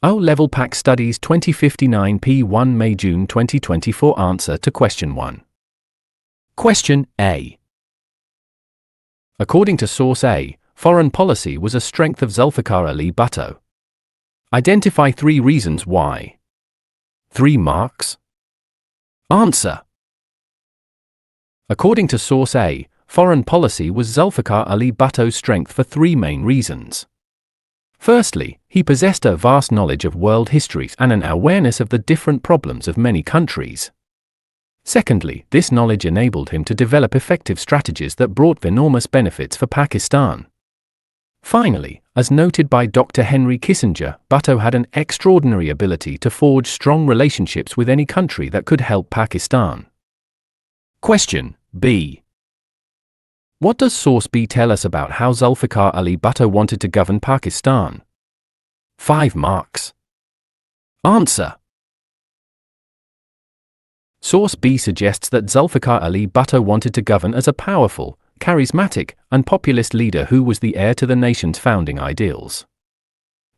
O-Level Pack Studies 2059 P1 May-June 2024 Answer to Question 1. Question A. According to Source A, foreign policy was a strength of Zulfikar Ali Bhutto. Identify 3 reasons why. 3 marks. Answer. According to Source A, foreign policy was Zulfikar Ali Bhutto's strength for 3 main reasons. Firstly, he possessed a vast knowledge of world histories and an awareness of the different problems of many countries. Secondly, this knowledge enabled him to develop effective strategies that brought enormous benefits for Pakistan. Finally, as noted by Dr. Henry Kissinger, Bhutto had an extraordinary ability to forge strong relationships with any country that could help Pakistan. Question B. What does Source B tell us about how Zulfikar Ali Bhutto wanted to govern Pakistan? 5 marks. Answer. Source B suggests that Zulfikar Ali Bhutto wanted to govern as a powerful, charismatic, and populist leader who was the heir to the nation's founding ideals.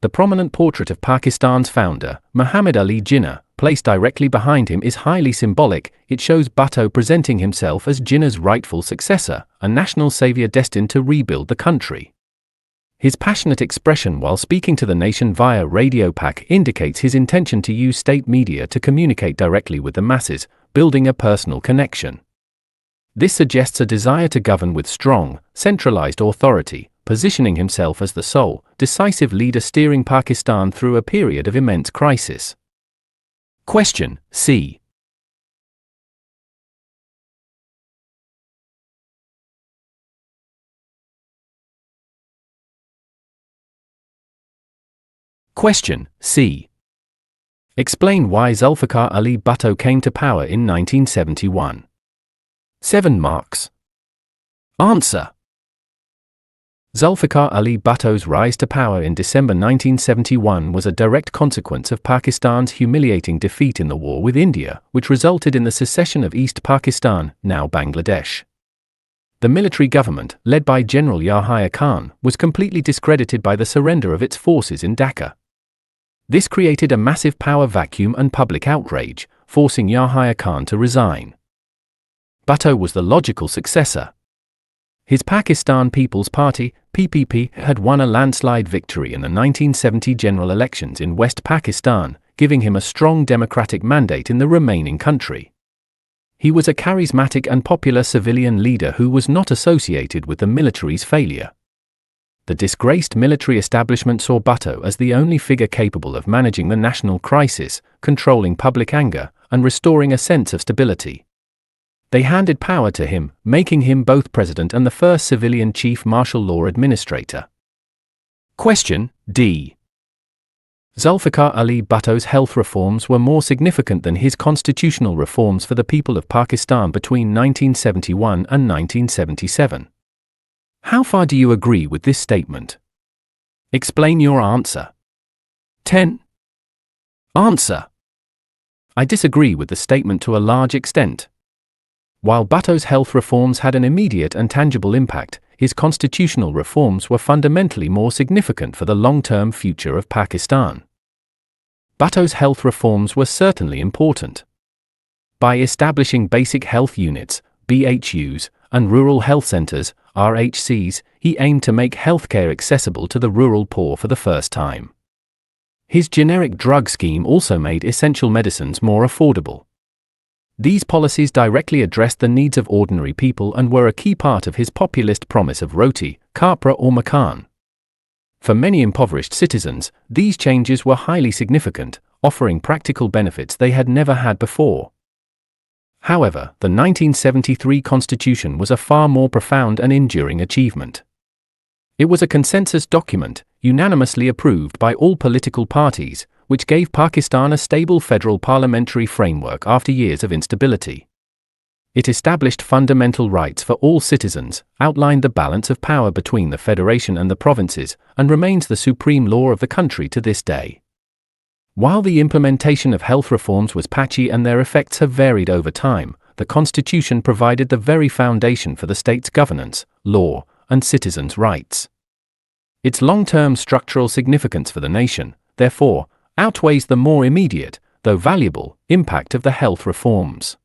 The prominent portrait of Pakistan's founder, Muhammad Ali Jinnah, placed directly behind him is highly symbolic. It shows Bhutto presenting himself as Jinnah's rightful successor, a national savior destined to rebuild the country. His passionate expression while speaking to the nation via Radio Pak indicates his intention to use state media to communicate directly with the masses, building a personal connection. This suggests a desire to govern with strong, centralized authority, positioning himself as the sole, decisive leader steering Pakistan through a period of immense crisis. Question C. Question C. Explain why Zulfikar Ali Bhutto came to power in 1971. 7 marks. Answer. Zulfikar Ali Bhutto's rise to power in December 1971 was a direct consequence of Pakistan's humiliating defeat in the war with India, which resulted in the secession of East Pakistan, now Bangladesh. The military government, led by General Yahya Khan, was completely discredited by the surrender of its forces in Dhaka. This created a massive power vacuum and public outrage, forcing Yahya Khan to resign. Bhutto was the logical successor. His Pakistan People's Party, PPP, had won a landslide victory in the 1970 general elections in West Pakistan, giving him a strong democratic mandate in the remaining country. He was a charismatic and popular civilian leader who was not associated with the military's failure. The disgraced military establishment saw Bhutto as the only figure capable of managing the national crisis, controlling public anger, and restoring a sense of stability. They handed power to him, making him both president and the first civilian chief martial law administrator. Question D. Zulfikar Ali Bhutto's health reforms were more significant than his constitutional reforms for the people of Pakistan between 1971 and 1977. How far do you agree with this statement? Explain your answer. 10. Answer. I disagree with the statement to a large extent. While Bhutto's health reforms had an immediate and tangible impact, his constitutional reforms were fundamentally more significant for the long-term future of Pakistan. Bhutto's health reforms were certainly important. By establishing basic health units, BHUs, and rural health centers, RHCs, he aimed to make healthcare accessible to the rural poor for the first time. His generic drug scheme also made essential medicines more affordable. These policies directly addressed the needs of ordinary people and were a key part of his populist promise of roti, kapra or makan. For many impoverished citizens, these changes were highly significant, offering practical benefits they had never had before. However, the 1973 Constitution was a far more profound and enduring achievement. It was a consensus document, unanimously approved by all political parties, which gave Pakistan a stable federal parliamentary framework after years of instability. It established fundamental rights for all citizens, outlined the balance of power between the federation and the provinces, and remains the supreme law of the country to this day. While the implementation of health reforms was patchy and their effects have varied over time, the Constitution provided the very foundation for the state's governance, law, and citizens' rights. Its long-term structural significance for the nation, therefore, outweighs the more immediate, though valuable, impact of the health reforms.